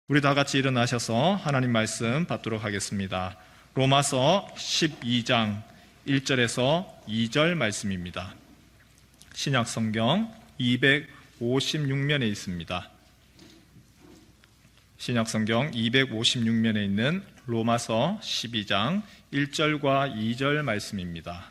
우리 다 같이 일어나셔서 하나님 말씀 받도록 하겠습니다. 로마서 12장 1절에서 2절 말씀입니다. 신약 성경 256면에 있습니다. 신약 성경 256면에 있는 로마서 12장 1절과 2절 말씀입니다.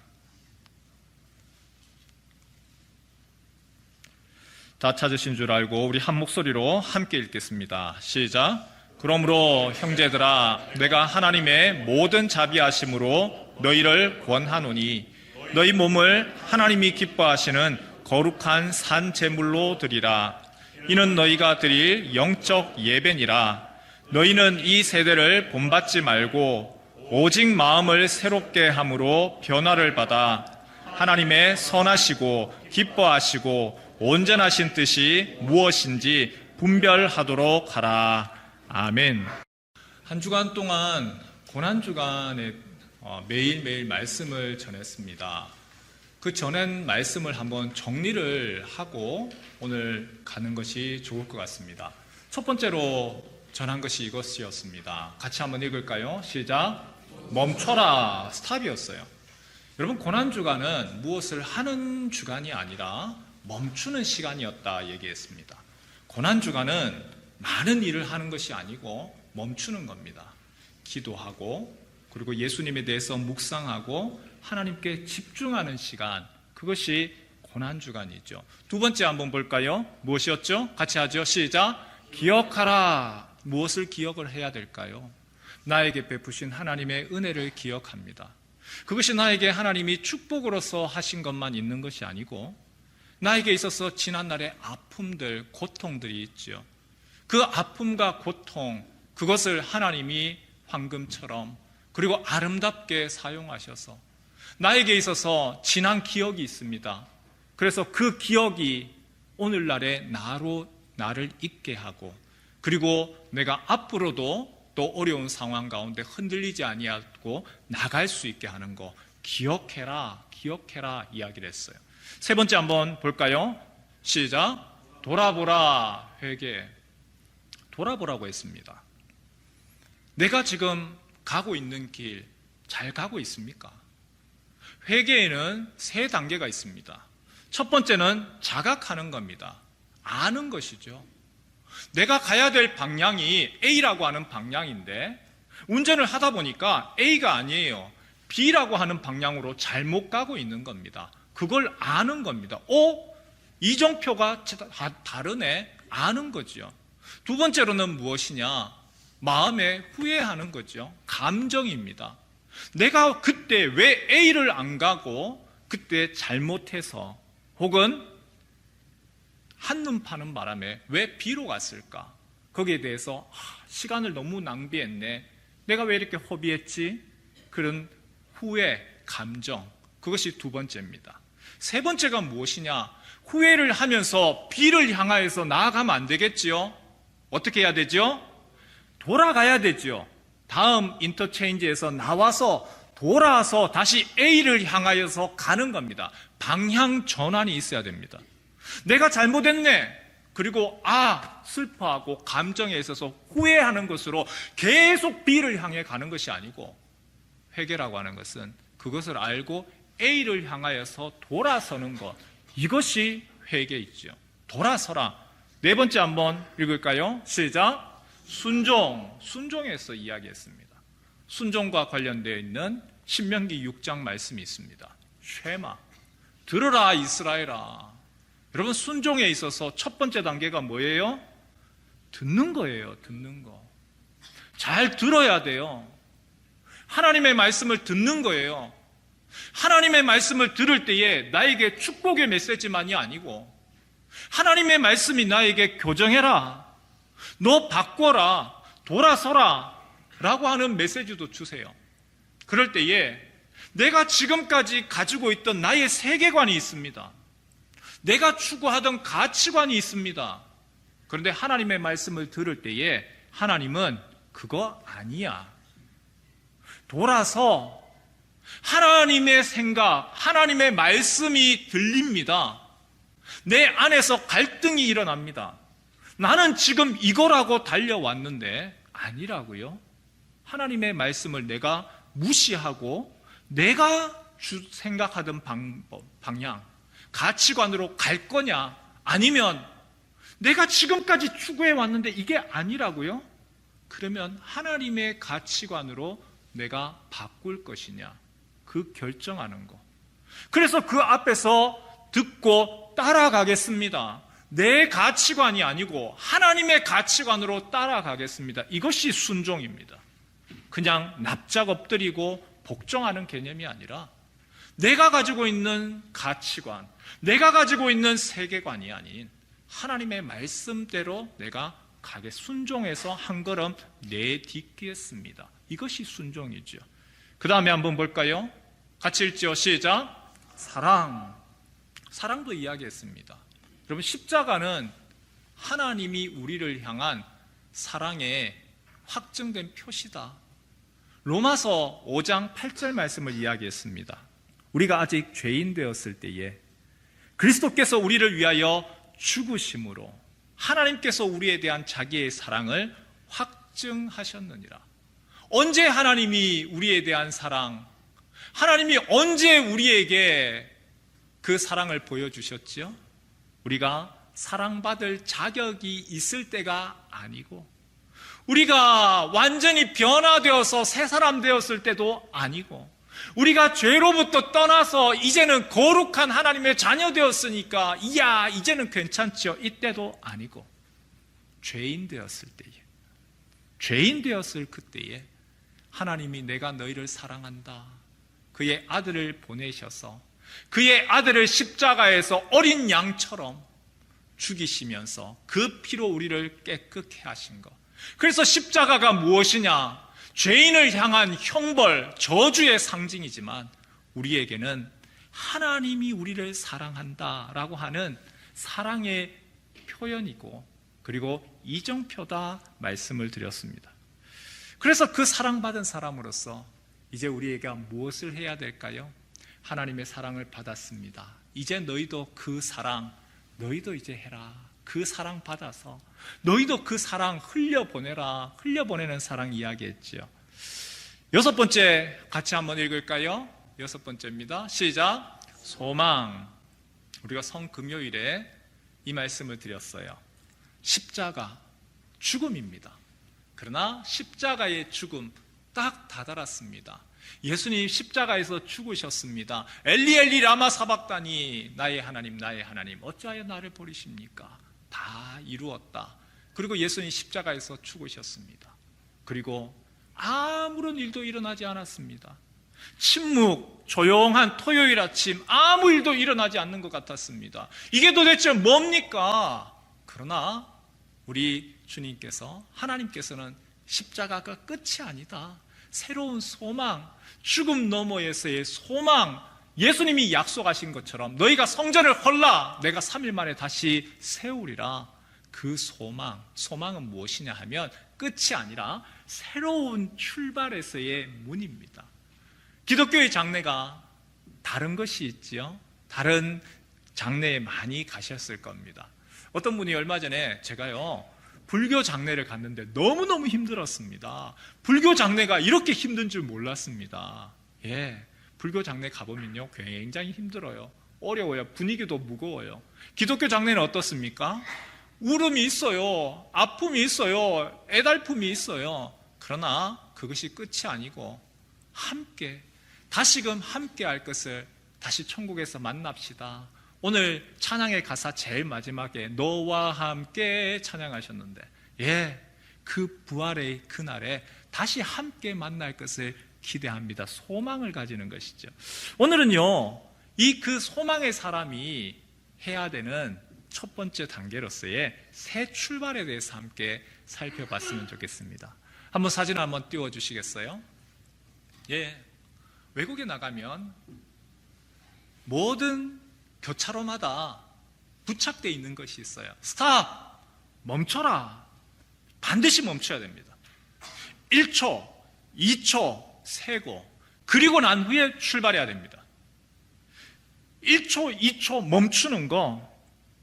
다 찾으신 줄 알고 우리 한 목소리로 함께 읽겠습니다. 시작. 그러므로 형제들아, 내가 하나님의 모든 자비하심으로 너희를 권하노니 너희 몸을 하나님이 기뻐하시는 거룩한 산 제물로 드리라. 이는 너희가 드릴 영적 예배니라. 너희는 이 세대를 본받지 말고 오직 마음을 새롭게 함으로 변화를 받아 하나님의 선하시고 기뻐하시고 온전하신 뜻이 무엇인지 분별하도록 하라. 아멘. 한 주간 동안 고난주간에 매일매일 말씀을 전했습니다. 그 전한 말씀을 한번 정리를 하고 오늘 가는 것이 좋을 것 같습니다. 첫 번째로 전한 것이 이것이었습니다. 같이 한번 읽을까요? 시작. 멈춰라. 스탑이었어요. 여러분, 고난주간은 무엇을 하는 주간이 아니라 멈추는 시간이었다 얘기했습니다. 고난주간은 많은 일을 하는 것이 아니고 멈추는 겁니다. 기도하고 그리고 예수님에 대해서 묵상하고 하나님께 집중하는 시간, 그것이 고난주간이죠. 두 번째 한번 볼까요? 무엇이었죠? 같이 하죠. 시작. 기억하라. 무엇을 기억을 해야 될까요? 나에게 베푸신 하나님의 은혜를 기억합니다. 그것이 나에게 하나님이 축복으로서 하신 것만 있는 것이 아니고 나에게 있어서 지난날의 아픔들, 고통들이 있죠. 그 아픔과 고통, 그것을 하나님이 황금처럼 그리고 아름답게 사용하셔서 나에게 있어서 지난 기억이 있습니다. 그래서 그 기억이 오늘날의 나를 있게 하고 그리고 내가 앞으로도 또 어려운 상황 가운데 흔들리지 아니하고 나갈 수 있게 하는 거, 기억해라 이야기를 했어요. 세 번째 한번 볼까요? 시작. 돌아보라. 회개. 돌아보라고 했습니다. 내가 지금 가고 있는 길 잘 가고 있습니까? 회개에는 세 단계가 있습니다. 첫 번째는 자각하는 겁니다. 아는 것이죠. 내가 가야 될 방향이 A라고 하는 방향인데 운전을 하다 보니까 A가 아니에요. B라고 하는 방향으로 잘못 가고 있는 겁니다. 그걸 아는 겁니다. 이정표가 다르네. 아는 거죠. 두 번째로는 무엇이냐? 마음에 후회하는 거죠. 감정입니다. 내가 그때 왜 A를 안 가고 그때 잘못해서 혹은 한눈 파는 바람에 왜 B로 갔을까? 거기에 대해서 시간을 너무 낭비했네. 내가 왜 이렇게 허비했지? 그런 후회, 감정. 그것이 두 번째입니다. 세 번째가 무엇이냐? 후회를 하면서 B를 향하여서 나아가면 안 되겠지요? 어떻게 해야 되죠? 돌아가야 되죠. 다음 인터체인지에서 나와서 돌아와서 다시 A를 향하여서 가는 겁니다. 방향 전환이 있어야 됩니다. 내가 잘못했네. 그리고 슬퍼하고 감정에 있어서 후회하는 것으로 계속 B를 향해 가는 것이 아니고 회개라고 하는 것은 그것을 알고 A를 향하여서 돌아서는 것, 이것이 회개이죠. 돌아서라. 네 번째 한번 읽을까요? 시작. 순종에서 이야기했습니다. 순종과 관련되어 있는 신명기 6장 말씀이 있습니다. 쉐마, 들으라 이스라엘아. 여러분, 순종에 있어서 첫 번째 단계가 뭐예요? 듣는 거예요. 듣는 거. 잘 들어야 돼요. 하나님의 말씀을 듣는 거예요. 하나님의 말씀을 들을 때에 나에게 축복의 메시지만이 아니고 하나님의 말씀이 나에게 교정해라, 너 바꿔라, 돌아서라 라고 하는 메시지도 주세요. 그럴 때에 내가 지금까지 가지고 있던 나의 세계관이 있습니다. 내가 추구하던 가치관이 있습니다. 그런데 하나님의 말씀을 들을 때에 하나님은 그거 아니야. 돌아서 하나님의 생각, 하나님의 말씀이 들립니다. 내 안에서 갈등이 일어납니다. 나는 지금 이거라고 달려왔는데 아니라고요. 하나님의 말씀을 내가 무시하고 내가 생각하던 방향, 가치관으로 갈 거냐, 아니면 내가 지금까지 추구해 왔는데 이게 아니라고요? 그러면 하나님의 가치관으로 내가 바꿀 것이냐, 그 결정하는 거. 그래서 그 앞에서 듣고 따라가겠습니다. 내 가치관이 아니고 하나님의 가치관으로 따라가겠습니다. 이것이 순종입니다. 그냥 납작 엎드리고 복종하는 개념이 아니라 내가 가지고 있는 가치관, 내가 가지고 있는 세계관이 아닌 하나님의 말씀대로 내가 순종해서 한 걸음 내딛겠습니다. 이것이 순종이죠. 그 다음에 한번 볼까요? 같이 읽죠. 시작. 사랑도 이야기했습니다. 여러분, 십자가는 하나님이 우리를 향한 사랑의 확증된 표시다. 로마서 5장 8절 말씀을 이야기했습니다. 우리가 아직 죄인 되었을 때에 그리스도께서 우리를 위하여 죽으심으로 하나님께서 우리에 대한 자기의 사랑을 확증하셨느니라. 언제 하나님이 우리에 대한 사랑, 하나님이 언제 우리에게 그 사랑을 보여주셨지요? 우리가 사랑받을 자격이 있을 때가 아니고, 우리가 완전히 변화되어서 새 사람 되었을 때도 아니고, 우리가 죄로부터 떠나서 이제는 거룩한 하나님의 자녀 되었으니까 이야 이제는 괜찮죠, 이때도 아니고, 죄인 되었을 그때에 하나님이 내가 너희를 사랑한다, 그의 아들을 보내셔서 그의 아들을 십자가에서 어린 양처럼 죽이시면서 그 피로 우리를 깨끗게 하신 것. 그래서 십자가가 무엇이냐? 죄인을 향한 형벌, 저주의 상징이지만 우리에게는 하나님이 우리를 사랑한다라고 하는 사랑의 표현이고, 그리고 이정표다 말씀을 드렸습니다. 그래서 그 사랑받은 사람으로서 이제 우리가 무엇을 해야 될까요? 하나님의 사랑을 받았습니다. 이제 너희도 그 사랑, 너희도 이제 해라. 그 사랑 받아서 너희도 그 사랑 흘려보내라. 흘려보내는 사랑 이야기했지요. 6번째 같이 한번 읽을까요? 6번째입니다. 시작. 소망. 우리가 성금요일에 이 말씀을 드렸어요. 십자가, 죽음입니다. 그러나 십자가의 죽음 딱 다다랐습니다. 예수님 십자가에서 죽으셨습니다. 엘리 엘리 라마 사박다니, 나의 하나님 나의 하나님 어찌하여 나를 버리십니까? 다 이루었다. 그리고 예수님 십자가에서 죽으셨습니다. 그리고 아무런 일도 일어나지 않았습니다. 침묵, 조용한 토요일 아침, 아무 일도 일어나지 않는 것 같았습니다. 이게 도대체 뭡니까? 그러나 우리 주님께서, 하나님께서는 십자가가 끝이 아니다, 새로운 소망, 죽음 너머에서의 소망, 예수님이 약속하신 것처럼 너희가 성전을 헐라 내가 3일 만에 다시 세우리라. 그 소망은 무엇이냐 하면 끝이 아니라 새로운 출발에서의 문입니다. 기독교의 장례가 다른 것이 있지요. 다른 장례에 많이 가셨을 겁니다. 어떤 분이 얼마 전에 제가요 불교 장례를 갔는데 너무너무 힘들었습니다. 불교 장례가 이렇게 힘든 줄 몰랐습니다. 불교 장례 가보면요 굉장히 힘들어요. 어려워요. 분위기도 무거워요. 기독교 장례는 어떻습니까? 울음이 있어요. 아픔이 있어요. 애달픔이 있어요. 그러나 그것이 끝이 아니고 함께, 다시금 함께 할 것을 다시 천국에서 만납시다. 오늘 찬양의 가사 제일 마지막에 너와 함께 찬양하셨는데, 그 부활의 그날에 다시 함께 만날 것을 기대합니다. 소망을 가지는 것이죠. 오늘은요 이 그 소망의 사람이 해야 되는 첫 번째 단계로서의 새 출발에 대해서 함께 살펴봤으면 좋겠습니다. 한번 사진 한번 띄워주시겠어요? 외국에 나가면 모든 교차로마다 부착되어 있는 것이 있어요. 스탑! 멈춰라! 반드시 멈춰야 됩니다. 1초, 2초 세고, 그리고 난 후에 출발해야 됩니다. 1초, 2초 멈추는 거,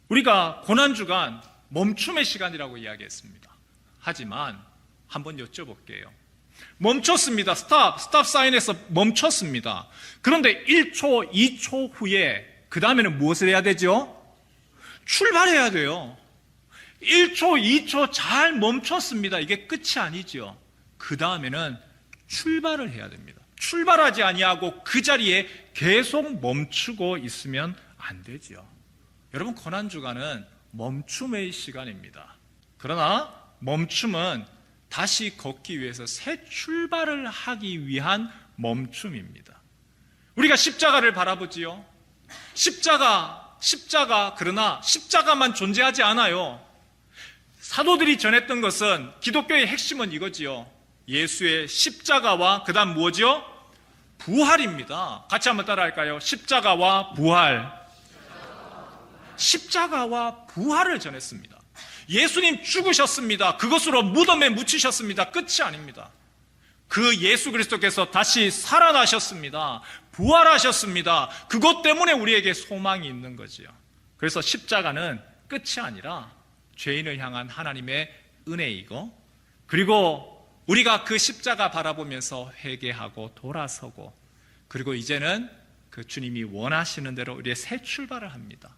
우리가 고난주간 멈춤의 시간이라고 이야기했습니다. 하지만 한번 여쭤볼게요. 멈췄습니다. 스탑 사인에서 멈췄습니다. 그런데 1초, 2초 후에 그 다음에는 무엇을 해야 되죠? 출발해야 돼요. 1초, 2초 잘 멈췄습니다. 이게 끝이 아니죠. 그 다음에는 출발을 해야 됩니다. 출발하지 아니하고 그 자리에 계속 멈추고 있으면 안 되죠. 여러분, 고난주간은 멈춤의 시간입니다. 그러나 멈춤은 다시 걷기 위해서 새 출발을 하기 위한 멈춤입니다. 우리가 십자가를 바라보지요. 십자가, 그러나 십자가만 존재하지 않아요. 사도들이 전했던 것은, 기독교의 핵심은 이거지요. 예수의 십자가와 그 다음 뭐죠? 부활입니다. 같이 한번 따라할까요? 십자가와 부활. 십자가와 부활을 전했습니다. 예수님 죽으셨습니다. 그것으로 무덤에 묻히셨습니다. 끝이 아닙니다. 그 예수 그리스도께서 다시 살아나셨습니다. 부활하셨습니다. 그것 때문에 우리에게 소망이 있는 거지요. 그래서 십자가는 끝이 아니라 죄인을 향한 하나님의 은혜이고, 그리고 우리가 그 십자가 바라보면서 회개하고 돌아서고, 그리고 이제는 그 주님이 원하시는 대로 우리의 새 출발을 합니다.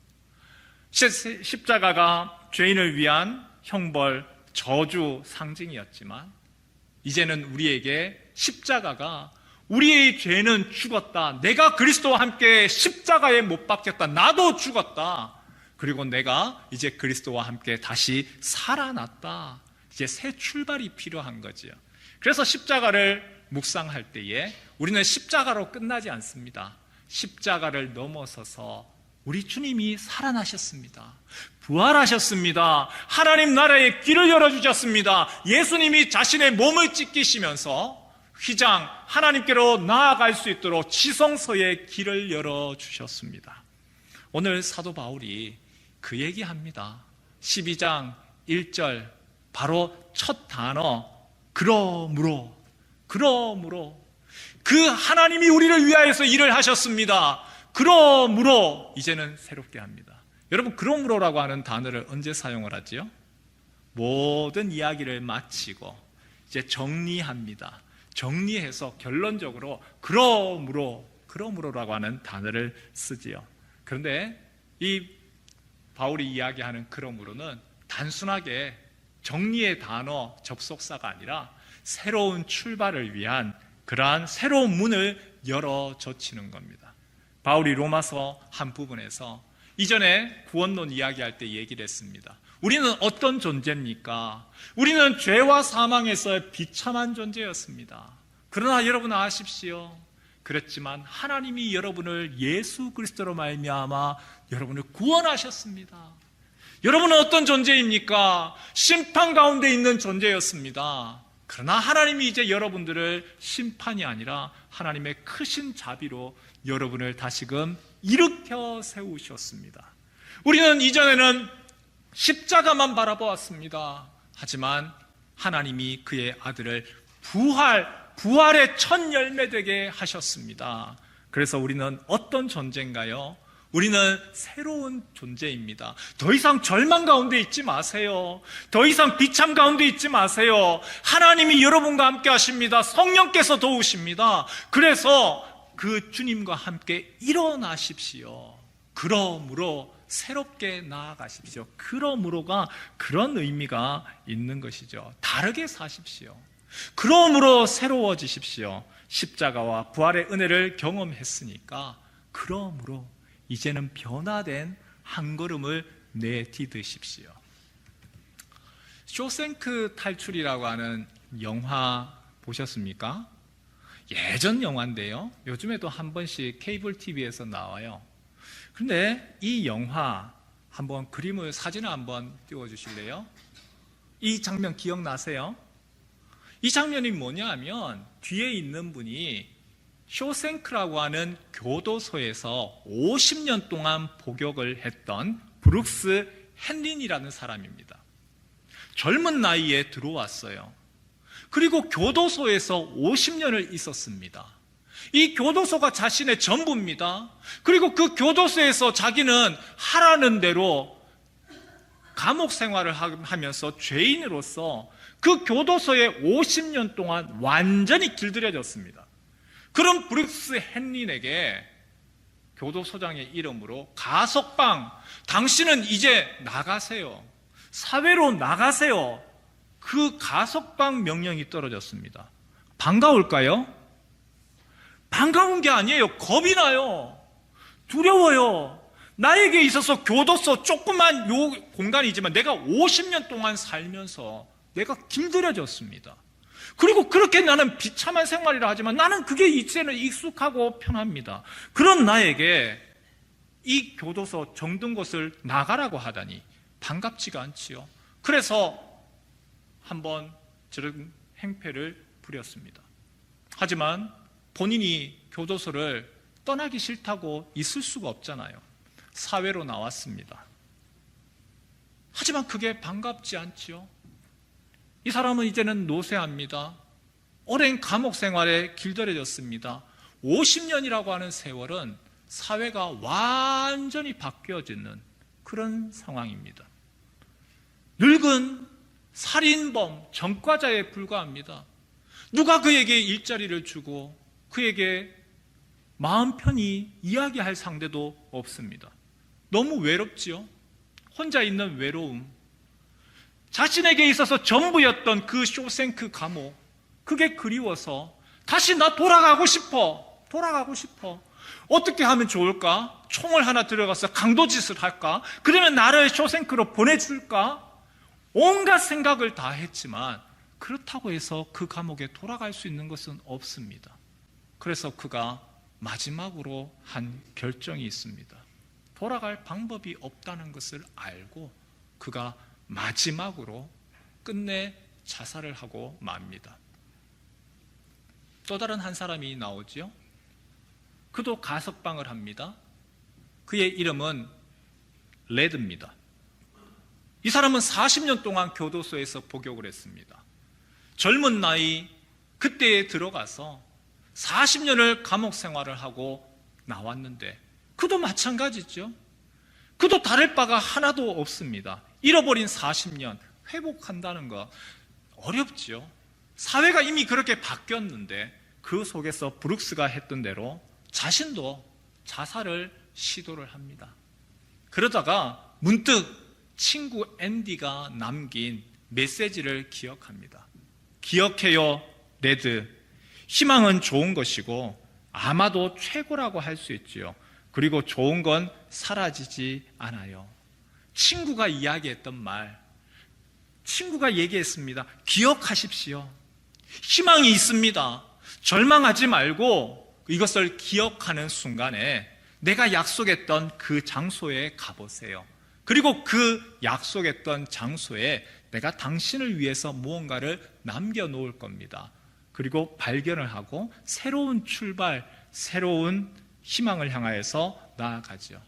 십자가가 죄인을 위한 형벌, 저주 상징이었지만, 이제는 우리에게 십자가가 우리의 죄는 죽었다. 내가 그리스도와 함께 십자가에 못 박혔다. 나도 죽었다. 그리고 내가 이제 그리스도와 함께 다시 살아났다. 이제 새 출발이 필요한 거지요. 그래서 십자가를 묵상할 때에 우리는 십자가로 끝나지 않습니다. 십자가를 넘어서서 우리 주님이 살아나셨습니다. 부활하셨습니다. 하나님 나라의 길을 열어주셨습니다. 예수님이 자신의 몸을 찢기시면서 휘장 하나님께로 나아갈 수 있도록 지성소의 길을 열어주셨습니다. 오늘 사도 바울이 그 얘기합니다. 12장 1절 바로 첫 단어, 그러므로 그 하나님이 우리를 위하여서 일을 하셨습니다. 그러므로 이제는 새롭게 합니다. 여러분, 그러므로라고 하는 단어를 언제 사용을 하지요? 모든 이야기를 마치고 이제 정리합니다. 정리해서 결론적으로 그러므로라고 하는 단어를 쓰지요. 그런데 이 바울이 이야기하는 그러므로는 단순하게 정리의 단어 접속사가 아니라 새로운 출발을 위한 그러한 새로운 문을 열어 젖히는 겁니다. 바울이 로마서 한 부분에서 이전에 구원론 이야기할 때 얘기를 했습니다. 우리는 어떤 존재입니까? 우리는 죄와 사망에서 비참한 존재였습니다. 그러나 여러분 아십시오. 그렇지만 하나님이 여러분을 예수 그리스도로 말미암아 여러분을 구원하셨습니다. 여러분은 어떤 존재입니까? 심판 가운데 있는 존재였습니다. 그러나 하나님이 이제 여러분들을 심판이 아니라 하나님의 크신 자비로 여러분을 다시금 일으켜 세우셨습니다. 우리는 이전에는 십자가만 바라보았습니다. 하지만 하나님이 그의 아들을 부활의 첫 열매 되게 하셨습니다. 그래서 우리는 어떤 존재인가요? 우리는 새로운 존재입니다. 더 이상 절망 가운데 있지 마세요. 더 이상 비참 가운데 있지 마세요. 하나님이 여러분과 함께 하십니다. 성령께서 도우십니다. 그래서 그 주님과 함께 일어나십시오. 그러므로 새롭게 나아가십시오. 그러므로가 그런 의미가 있는 것이죠. 다르게 사십시오. 그러므로 새로워지십시오. 십자가와 부활의 은혜를 경험했으니까 그러므로 이제는 변화된 한 걸음을 내디드십시오. 쇼생크 탈출이라고 하는 영화 보셨습니까? 예전 영화인데요. 요즘에도 한 번씩 케이블 TV에서 나와요. 그런데 이 영화 한번 사진을 한번 띄워주실래요? 이 장면 기억나세요? 이 장면이 뭐냐 하면 뒤에 있는 분이 쇼생크라고 하는 교도소에서 50년 동안 복역을 했던 브룩스 헨린이라는 사람입니다. 젊은 나이에 들어왔어요. 그리고 교도소에서 50년을 있었습니다. 이 교도소가 자신의 전부입니다. 그리고 그 교도소에서 자기는 하라는 대로 감옥 생활을 하면서 죄인으로서 그 교도소에 50년 동안 완전히 길들여졌습니다. 그런 브룩스 헨린에게 교도소장의 이름으로 가석방, 당신은 이제 나가세요, 사회로 나가세요, 그 가석방 명령이 떨어졌습니다. 반가울까요? 반가운 게 아니에요. 겁이 나요. 두려워요. 나에게 있어서 교도소 조그만 요 공간이지만 내가 50년 동안 살면서 내가 길들여졌습니다. 그리고 그렇게 나는 비참한 생활이라 하지만 나는 그게 이제는 익숙하고 편합니다. 그런 나에게 이 교도소 정든 곳을 나가라고 하다니 반갑지가 않지요. 그래서 한번 저런 행패를 부렸습니다. 하지만 본인이 교도소를 떠나기 싫다고 있을 수가 없잖아요. 사회로 나왔습니다. 하지만 그게 반갑지 않지요. 이 사람은 이제는 노쇠합니다. 오랜 감옥 생활에 길들여졌습니다. 50년이라고 하는 세월은 사회가 완전히 바뀌어지는 그런 상황입니다. 늙은 살인범, 전과자에 불과합니다. 누가 그에게 일자리를 주고 그에게 마음 편히 이야기할 상대도 없습니다. 너무 외롭지요? 혼자 있는 외로움. 자신에게 있어서 전부였던 그 쇼생크 감옥, 그게 그리워서 다시 나 돌아가고 싶어. 어떻게 하면 좋을까? 총을 하나 들어가서 강도짓을 할까? 그러면 나를 쇼생크로 보내줄까? 온갖 생각을 다 했지만 그렇다고 해서 그 감옥에 돌아갈 수 있는 것은 없습니다. 그래서 그가 마지막으로 한 결정이 있습니다. 돌아갈 방법이 없다는 것을 알고 그가 마지막으로 끝내 자살을 하고 맙니다. 또 다른 한 사람이 나오죠. 그도 가석방을 합니다. 그의 이름은 레드입니다. 이 사람은 40년 동안 교도소에서 복역을 했습니다. 젊은 나이 그때에 들어가서 40년을 감옥 생활을 하고 나왔는데 그도 마찬가지죠. 그도 다를 바가 하나도 없습니다. 잃어버린 40년 회복한다는 거 어렵죠. 사회가 이미 그렇게 바뀌었는데 그 속에서 브룩스가 했던 대로 자신도 자살을 시도를 합니다. 그러다가 문득 친구 앤디가 남긴 메시지를 기억합니다. 기억해요, 레드. 희망은 좋은 것이고 아마도 최고라고 할 수 있지요. 그리고 좋은 건 사라지지 않아요. 친구가 이야기했던 말, 친구가 얘기했습니다. 기억하십시오. 희망이 있습니다. 절망하지 말고 이것을 기억하는 순간에 내가 약속했던 그 장소에 가보세요. 그리고 그 약속했던 장소에 내가 당신을 위해서 무언가를 남겨놓을 겁니다. 그리고 발견을 하고 새로운 출발, 새로운 희망을 향하여서 나아가죠.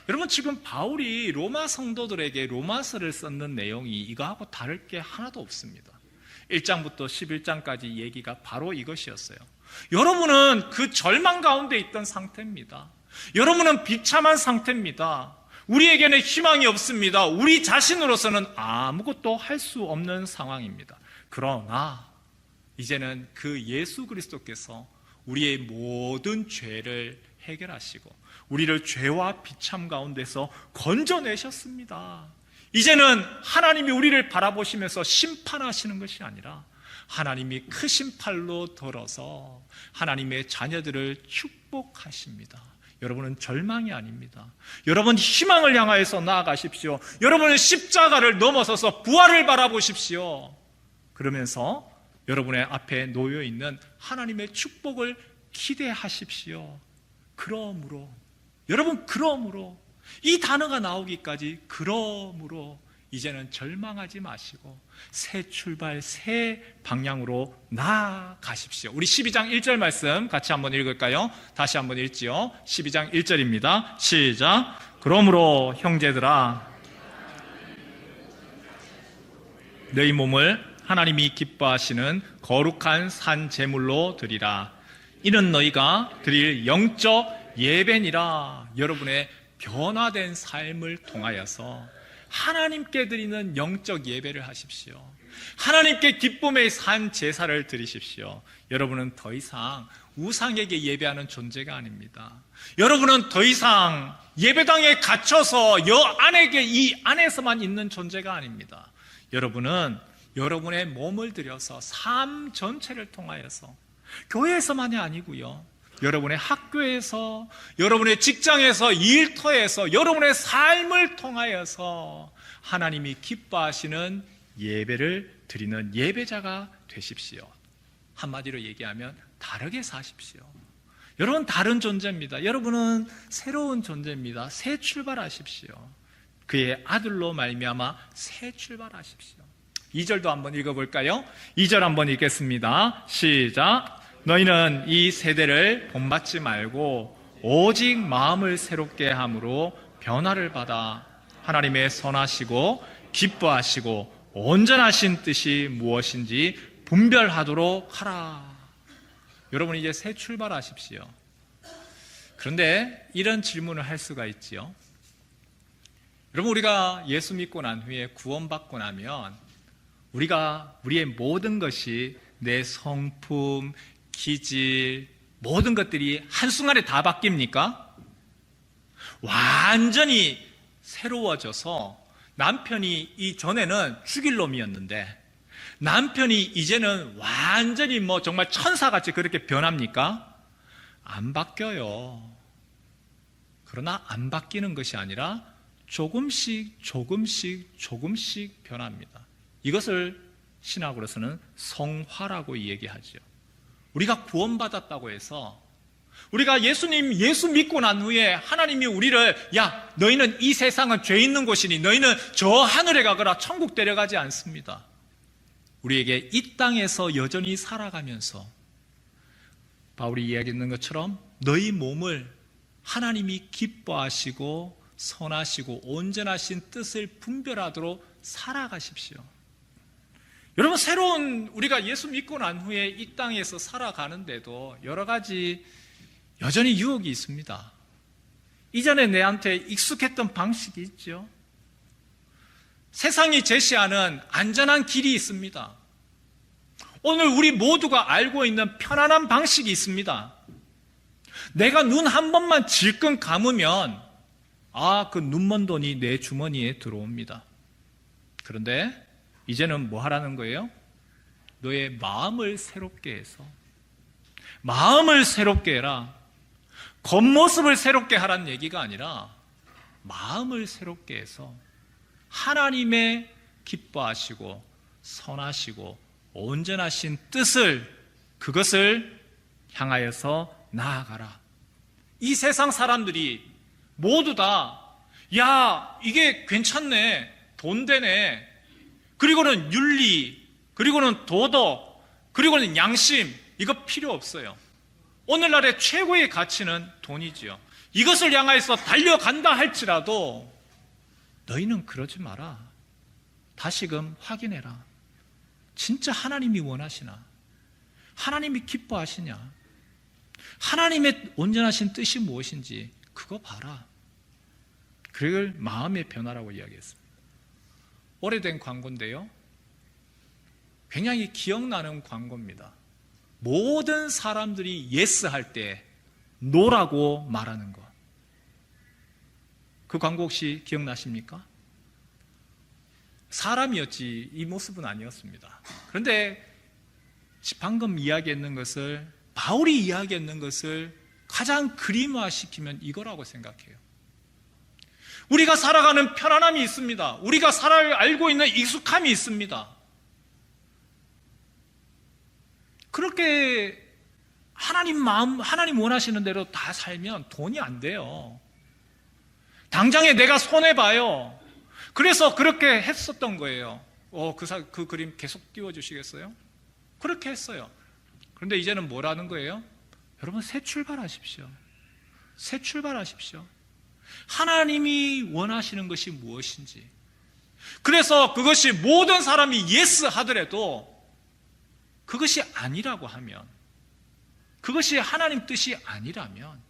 여러분, 지금 바울이 로마 성도들에게 로마서를 썼는 내용이 이거하고 다를 게 하나도 없습니다. 1장부터 11장까지 얘기가 바로 이것이었어요. 여러분은 그 절망 가운데 있던 상태입니다. 여러분은 비참한 상태입니다. 우리에게는 희망이 없습니다. 우리 자신으로서는 아무것도 할 수 없는 상황입니다. 그러나 이제는 그 예수 그리스도께서 우리의 모든 죄를 해결하시고 우리를 죄와 비참 가운데서 건져내셨습니다. 이제는 하나님이 우리를 바라보시면서 심판하시는 것이 아니라 하나님이 크신 팔로 들어서 하나님의 자녀들을 축복하십니다. 여러분은 절망이 아닙니다. 여러분 희망을 향하여서 나아가십시오. 여러분은 십자가를 넘어서서 부활을 바라보십시오. 그러면서 여러분의 앞에 놓여있는 하나님의 축복을 기대하십시오. 그러므로 여러분, 그러므로 이 단어가 나오기까지 그러므로 이제는 절망하지 마시고 새 출발, 새 방향으로 나아가십시오. 우리 12장 1절 말씀 같이 한번 읽을까요? 다시 한번 읽지요. 12장 1절입니다. 시작. 그러므로 형제들아, 너희 몸을 하나님이 기뻐하시는 거룩한 산 제물로 드리라. 이는 너희가 드릴 영적 예배니라. 여러분의 변화된 삶을 통하여서 하나님께 드리는 영적 예배를 하십시오. 하나님께 기쁨의 산 제사를 드리십시오. 여러분은 더 이상 우상에게 예배하는 존재가 아닙니다. 여러분은 더 이상 예배당에 갇혀서 이 안에서만 있는 존재가 아닙니다. 여러분은 여러분의 몸을 들여서 삶 전체를 통하여서, 교회에서만이 아니고요, 여러분의 학교에서, 여러분의 직장에서, 일터에서, 여러분의 삶을 통하여서 하나님이 기뻐하시는 예배를 드리는 예배자가 되십시오. 한마디로 얘기하면 다르게 사십시오. 여러분 다른 존재입니다. 여러분은 새로운 존재입니다. 새 출발하십시오. 그의 아들로 말미암아 새 출발하십시오. 2절도 한번 읽어볼까요? 2절 한번 읽겠습니다. 시작. 너희는 이 세대를 본받지 말고 오직 마음을 새롭게 함으로 변화를 받아 하나님의 선하시고 기뻐하시고 온전하신 뜻이 무엇인지 분별하도록 하라. 여러분 이제 새 출발하십시오. 그런데 이런 질문을 할 수가 있지요. 여러분 우리가 예수 믿고 난 후에 구원받고 나면 우리의 모든 것이, 내 성품, 기질, 모든 것들이 한순간에 다 바뀝니까? 완전히 새로워져서 남편이 이전에는 죽일 놈이었는데 남편이 이제는 완전히 정말 천사같이 그렇게 변합니까? 안 바뀌어요. 그러나 안 바뀌는 것이 아니라 조금씩 변합니다. 이것을 신학으로서는 성화라고 얘기하죠. 우리가 구원받았다고 해서, 우리가 예수 믿고 난 후에 하나님이 우리를, 야, 너희는 이 세상은 죄 있는 곳이니 너희는 저 하늘에 가거라, 천국 데려가지 않습니다. 우리에게 이 땅에서 여전히 살아가면서 바울이 이야기했는 것처럼 너희 몸을 하나님이 기뻐하시고 선하시고 온전하신 뜻을 분별하도록 살아가십시오. 여러분 새로운, 우리가 예수 믿고 난 후에 이 땅에서 살아가는데도 여러 가지 여전히 유혹이 있습니다. 이전에 내한테 익숙했던 방식이 있죠. 세상이 제시하는 안전한 길이 있습니다. 오늘 우리 모두가 알고 있는 편안한 방식이 있습니다. 내가 눈 한 번만 질끈 감으면 그 눈먼 돈이 내 주머니에 들어옵니다. 그런데 이제는 뭐 하라는 거예요? 너의 마음을 새롭게 해서, 마음을 새롭게 해라. 겉모습을 새롭게 하라는 얘기가 아니라 마음을 새롭게 해서 하나님의 기뻐하시고 선하시고 온전하신 뜻을, 그것을 향하여서 나아가라. 이 세상 사람들이 모두 다, 야, 이게 괜찮네, 돈 되네, 그리고는 윤리, 그리고는 도덕, 그리고는 양심, 이거 필요 없어요. 오늘날의 최고의 가치는 돈이지요. 이것을 향해서 달려간다 할지라도 너희는 그러지 마라. 다시금 확인해라. 진짜 하나님이 원하시나? 하나님이 기뻐하시냐? 하나님의 온전하신 뜻이 무엇인지 그거 봐라. 그걸 마음의 변화라고 이야기했습니다. 오래된 광고인데요, 굉장히 기억나는 광고입니다. 모든 사람들이 예스 할 때 노라고 말하는 것. 그 광고 혹시 기억나십니까? 사람이었지 이 모습은 아니었습니다. 그런데 방금 이야기했는 것을, 바울이 이야기했는 것을 가장 그림화시키면 이거라고 생각해요. 우리가 살아가는 편안함이 있습니다. 우리가 알고 있는 익숙함이 있습니다. 그렇게 하나님 원하시는 대로 다 살면 돈이 안 돼요. 당장에 내가 손해봐요. 그래서 그렇게 했었던 거예요. 그 그림 계속 띄워주시겠어요? 그렇게 했어요. 그런데 이제는 뭐라는 거예요? 여러분 새 출발하십시오. 새 출발하십시오. 하나님이 원하시는 것이 무엇인지, 그래서 그것이 모든 사람이 예스 하더라도 그것이 아니라고 하면, 그것이 하나님 뜻이 아니라면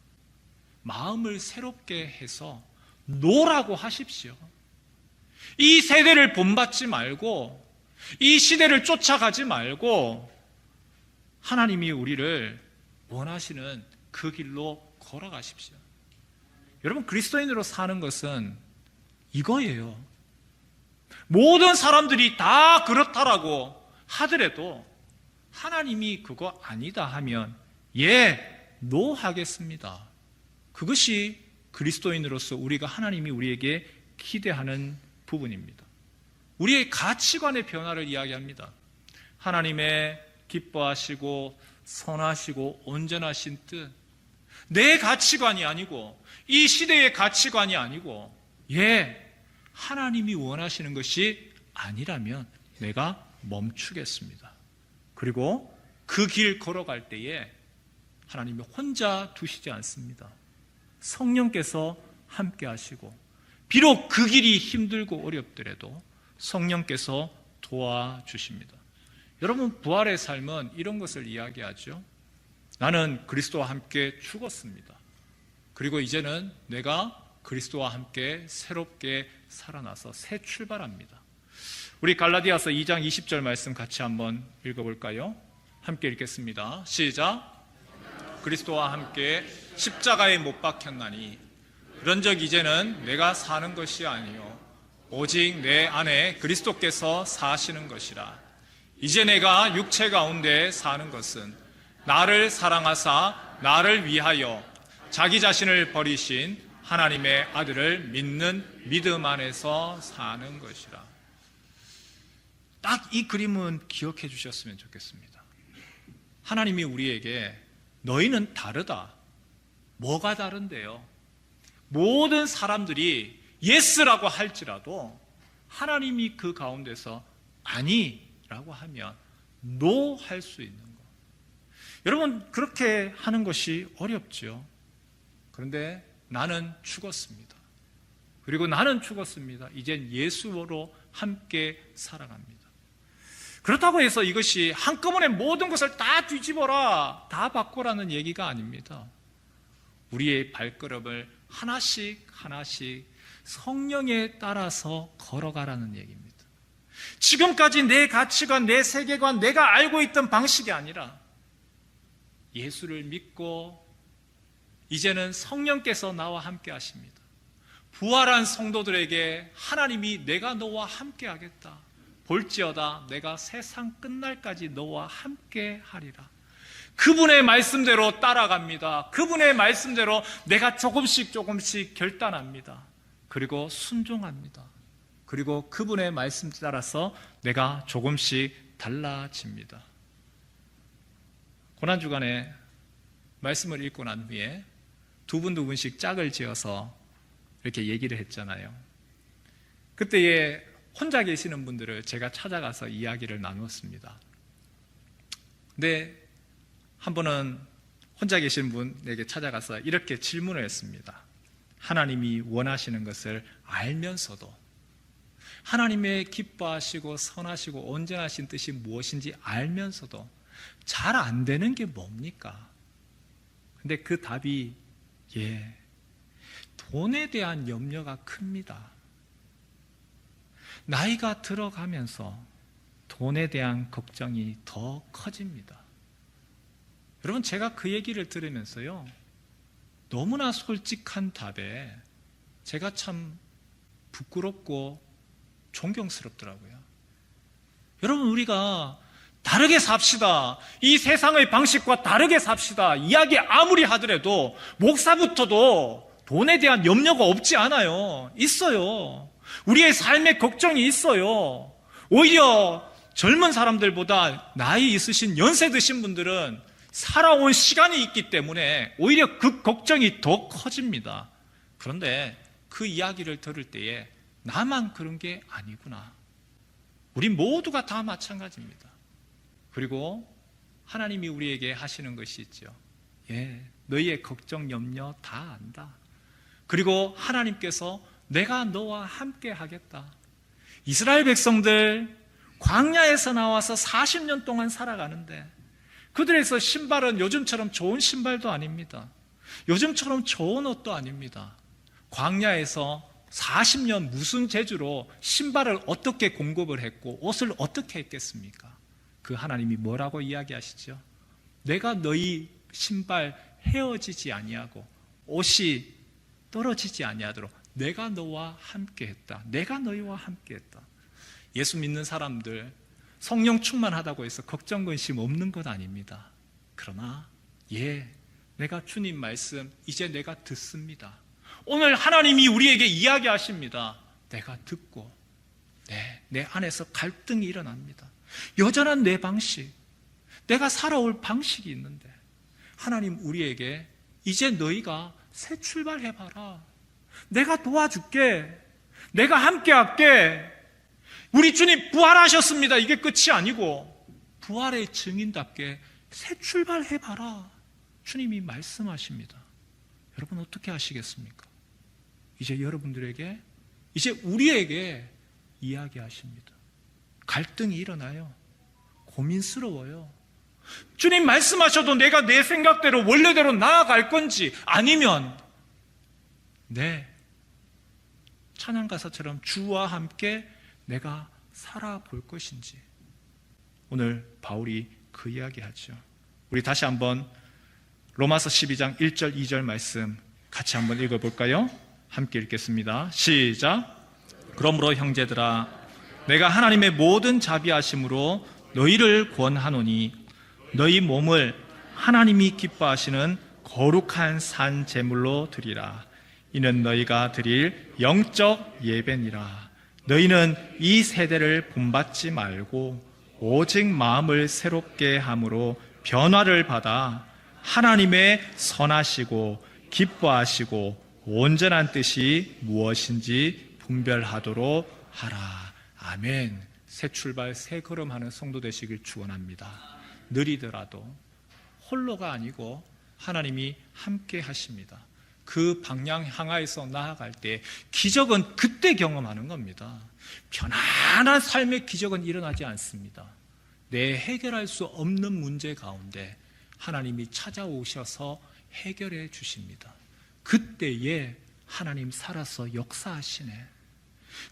마음을 새롭게 해서 노라고 하십시오. 이 세대를 본받지 말고 이 시대를 쫓아가지 말고 하나님이 우리를 원하시는 그 길로 걸어가십시오. 여러분, 그리스도인으로 사는 것은 이거예요. 모든 사람들이 다 그렇다라고 하더라도 하나님이 그거 아니다 하면 노 하겠습니다. 그것이 그리스도인으로서 우리가 하나님이 우리에게 기대하는 부분입니다. 우리의 가치관의 변화를 이야기합니다. 하나님의 기뻐하시고 선하시고 온전하신 뜻, 내 가치관이 아니고 이 시대의 가치관이 아니고 하나님이 원하시는 것이 아니라면 내가 멈추겠습니다. 그리고 그 길 걸어갈 때에 하나님이 혼자 두시지 않습니다. 성령께서 함께 하시고 비록 그 길이 힘들고 어렵더라도 성령께서 도와주십니다. 여러분, 부활의 삶은 이런 것을 이야기하죠. 나는 그리스도와 함께 죽었습니다. 그리고 이제는 내가 그리스도와 함께 새롭게 살아나서 새 출발합니다. 우리 갈라디아서 2장 20절 말씀 같이 한번 읽어볼까요? 함께 읽겠습니다. 시작. 그리스도와 함께 십자가에 못 박혔나니 그런즉 이제는 내가 사는 것이 아니요 오직 내 안에 그리스도께서 사시는 것이라. 이제 내가 육체 가운데 사는 것은 나를 사랑하사 나를 위하여 자기 자신을 버리신 하나님의 아들을 믿는 믿음 안에서 사는 것이라. 딱 이 그림은 기억해 주셨으면 좋겠습니다. 하나님이 우리에게 너희는 다르다. 뭐가 다른데요? 모든 사람들이 예스라고 할지라도 하나님이 그 가운데서 아니라고 하면 노 할 수 있는 것. 여러분, 그렇게 하는 것이 어렵죠. 그런데 나는 죽었습니다. 그리고 나는 죽었습니다. 이젠 예수로 함께 살아갑니다. 그렇다고 해서 이것이 한꺼번에 모든 것을 다 뒤집어라, 다 바꾸라는 얘기가 아닙니다. 우리의 발걸음을 하나씩 하나씩 성령에 따라서 걸어가라는 얘기입니다. 지금까지 내 가치관, 내 세계관, 내가 알고 있던 방식이 아니라 예수를 믿고 이제는 성령께서 나와 함께 하십니다. 부활한 성도들에게 하나님이 내가 너와 함께 하겠다. 볼지어다 내가 세상 끝날까지 너와 함께 하리라. 그분의 말씀대로 따라갑니다. 그분의 말씀대로 내가 조금씩 결단합니다. 그리고 순종합니다. 그리고 그분의 말씀 따라서 내가 조금씩 달라집니다. 고난주간에 말씀을 읽고 난 후에 두 분씩 짝을 지어서 이렇게 얘기를 했잖아요. 그때에 혼자 계시는 분들을 제가 찾아가서 이야기를 나눴습니다. 근데 한 번은 혼자 계신 분에게 찾아가서 이렇게 질문을 했습니다. 하나님이 원하시는 것을 알면서도 하나님의 기뻐하시고 선하시고 온전하신 뜻이 무엇인지 알면서도 잘 안 되는 게 뭡니까? 근데 그 답이 돈에 대한 염려가 큽니다. 나이가 들어가면서 돈에 대한 걱정이 더 커집니다. 여러분, 제가 그 얘기를 들으면서요, 너무나 솔직한 답에 제가 참 부끄럽고 존경스럽더라고요. 여러분, 우리가 다르게 삽시다. 이 세상의 방식과 다르게 삽시다. 이야기 아무리 하더라도 목사부터도 돈에 대한 염려가 없지 않아요. 있어요. 우리의 삶에 걱정이 있어요. 오히려 젊은 사람들보다 나이 있으신 연세 드신 분들은 살아온 시간이 있기 때문에 오히려 그 걱정이 더 커집니다. 그런데 그 이야기를 들을 때에 나만 그런 게 아니구나. 우리 모두가 다 마찬가지입니다. 그리고 하나님이 우리에게 하시는 것이 있죠. 너희의 걱정, 염려 다 안다. 그리고 하나님께서 내가 너와 함께 하겠다. 이스라엘 백성들 광야에서 나와서 40년 동안 살아가는데 그들에서 신발은 요즘처럼 좋은 신발도 아닙니다. 요즘처럼 좋은 옷도 아닙니다. 광야에서 40년 무슨 재주로 신발을 어떻게 공급을 했고 옷을 어떻게 했겠습니까? 그 하나님이 뭐라고 이야기하시죠? 내가 너희 신발 헤어지지 아니하고 옷이 떨어지지 아니하도록 내가 너와 함께했다. 내가 너희와 함께했다. 예수 믿는 사람들 성령 충만하다고 해서 걱정 근심 없는 것 아닙니다. 그러나 내가 주님 말씀 이제 내가 듣습니다. 오늘 하나님이 우리에게 이야기하십니다. 내가 듣고 내 안에서 갈등이 일어납니다. 여전한 내 방식, 내가 살아올 방식이 있는데 하나님 우리에게 이제 너희가 새 출발해봐라. 내가 도와줄게. 내가 함께할게. 우리 주님 부활하셨습니다. 이게 끝이 아니고 부활의 증인답게 새 출발해봐라. 주님이 말씀하십니다. 여러분 어떻게 하시겠습니까? 이제 여러분들에게, 이제 우리에게 이야기하십니다. 갈등이 일어나요. 고민스러워요. 주님 말씀하셔도 내가 내 생각대로 원래대로 나아갈 건지 아니면 찬양가사처럼 주와 함께 내가 살아볼 것인지. 오늘 바울이 그 이야기하죠. 우리 다시 한번 로마서 12장 1절 2절 말씀 같이 한번 읽어볼까요? 함께 읽겠습니다. 시작. 그러므로 형제들아 내가 하나님의 모든 자비하심으로 너희를 권하노니 너희 몸을 하나님이 기뻐하시는 거룩한 산 제물로 드리라. 이는 너희가 드릴 영적 예배니라. 너희는 이 세대를 본받지 말고 오직 마음을 새롭게 함으로 변화를 받아 하나님의 선하시고 기뻐하시고 온전한 뜻이 무엇인지 분별하도록 하라. 아멘. 새 출발, 새 걸음하는 성도 되시길 축원합니다. 느리더라도 홀로가 아니고 하나님이 함께 하십니다. 그 방향 향하여서 나아갈 때 기적은 그때 경험하는 겁니다. 편안한 삶의 기적은 일어나지 않습니다. 내 해결할 수 없는 문제 가운데 하나님이 찾아오셔서 해결해 주십니다. 그때에 하나님 살아서 역사하시네.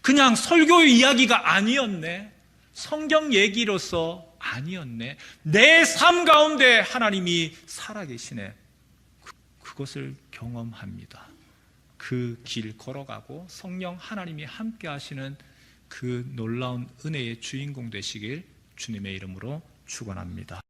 그냥 설교의 이야기가 아니었네. 성경 얘기로서 아니었네. 내 삶 가운데 하나님이 살아계시네. 그것을 경험합니다. 그 길 걸어가고 성령 하나님이 함께 하시는 그 놀라운 은혜의 주인공 되시길 주님의 이름으로 축원합니다.